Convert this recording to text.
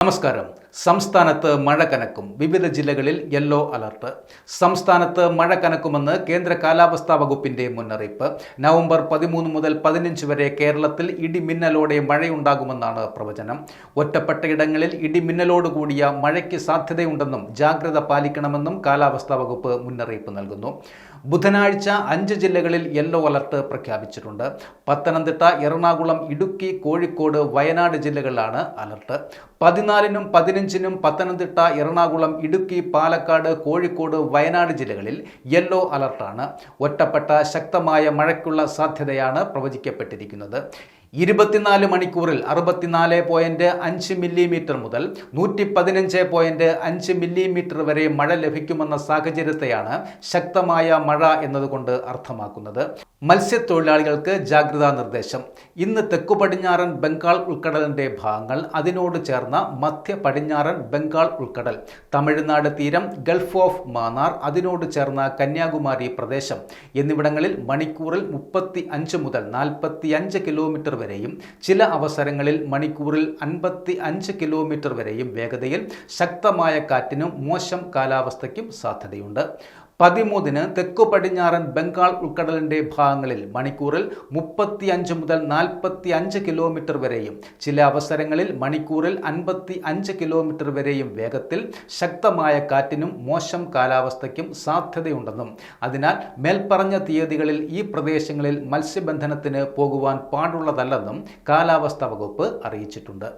നമസ്കാരം. സംസ്ഥാനത്ത് മഴ കനക്കും. വിവിധ ജില്ലകളിൽ യെല്ലോ അലർട്ട്. സംസ്ഥാനത്ത് മഴ കനക്കുമെന്ന് കേന്ദ്ര കാലാവസ്ഥാ വകുപ്പിന്റെ മുന്നറിയിപ്പ്. നവംബർ 13 മുതൽ 15 വരെ കേരളത്തിൽ ഇടിമിന്നലോടെ മഴയുണ്ടാകുമെന്നാണ് പ്രവചനം. ഒറ്റപ്പെട്ട ഇടങ്ങളിൽ ഇടിമിന്നലോടുകൂടിയ മഴയ്ക്ക് സാധ്യതയുണ്ടെന്നും ജാഗ്രത പാലിക്കണമെന്നും കാലാവസ്ഥാ വകുപ്പ് മുന്നറിയിപ്പ് നൽകുന്നു. ബുധനാഴ്ച 5 ജില്ലകളിൽ യെല്ലോ അലർട്ട് പ്രഖ്യാപിച്ചിട്ടുണ്ട്. പത്തനംതിട്ട, എറണാകുളം, ഇടുക്കി, കോഴിക്കോട്, വയനാട് ജില്ലകളിലാണ് അലർട്ട്. 14-നും 15-നും പത്തനംതിട്ട, എറണാകുളം, ഇടുക്കി, പാലക്കാട്, കോഴിക്കോട്, വയനാട് ജില്ലകളിൽ യെല്ലോ അലർട്ടാണ്. ഒറ്റപ്പെട്ട ശക്തമായ മഴയ്ക്കുള്ള സാധ്യതയാണ് പ്രവചിക്കപ്പെട്ടിരിക്കുന്നത്. 24 മണിക്കൂറിൽ 64.5 മില്ലിമീറ്റർ മുതൽ 115.5 മില്ലിമീറ്റർ വരെ മഴ ലഭിക്കുമെന്ന സാഹചര്യത്തെയാണ് ശക്തമായ മഴ എന്നതുകൊണ്ട് അർത്ഥമാക്കുന്നത്. മത്സ്യത്തൊഴിലാളികൾക്ക് ജാഗ്രതാ നിർദ്ദേശം. ഇന്ന് തെക്കു പടിഞ്ഞാറൻ ബംഗാൾ ഉൾക്കടലിന്റെ ഭാഗങ്ങൾ, അതിനോട് ചേർന്ന മധ്യ പടിഞ്ഞാറൻ ബംഗാൾ ഉൾക്കടൽ, തമിഴ്നാട് തീരം, ഗൾഫ് ഓഫ് മാന്നാർ, അതിനോട് ചേർന്ന കന്യാകുമാരി പ്രദേശം എന്നിവിടങ്ങളിൽ മണിക്കൂറിൽ 35 മുതൽ 45 കിലോമീറ്റർ വരെയും ചില അവസരങ്ങളിൽ മണിക്കൂറിൽ 55 കിലോമീറ്റർ വരെയും വേഗതയിൽ ശക്തമായ കാറ്റിനും മോശം കാലാവസ്ഥയ്ക്കും സാധ്യതയുണ്ട്. 13-ന് തെക്കു പടിഞ്ഞാറൻ ബംഗാൾ ഉൾക്കടലിന്റെ ഭാഗങ്ങളിൽ മണിക്കൂറിൽ 35 മുതൽ 45 കിലോമീറ്റർ വരെയും ചില അവസരങ്ങളിൽ മണിക്കൂറിൽ 55 കിലോമീറ്റർ വരെയും വേഗത്തിൽ ശക്തമായ കാറ്റിനും മോശം കാലാവസ്ഥയ്ക്കും സാധ്യതയുണ്ടെന്നും അതിനാൽ മേൽപ്പറഞ്ഞ തീയതികളിൽ ഈ പ്രദേശങ്ങളിൽ മത്സ്യബന്ധനത്തിന് പോകുവാൻ പാടുള്ളതല്ലെന്നും കാലാവസ്ഥാ വകുപ്പ് അറിയിച്ചിട്ടുണ്ട്.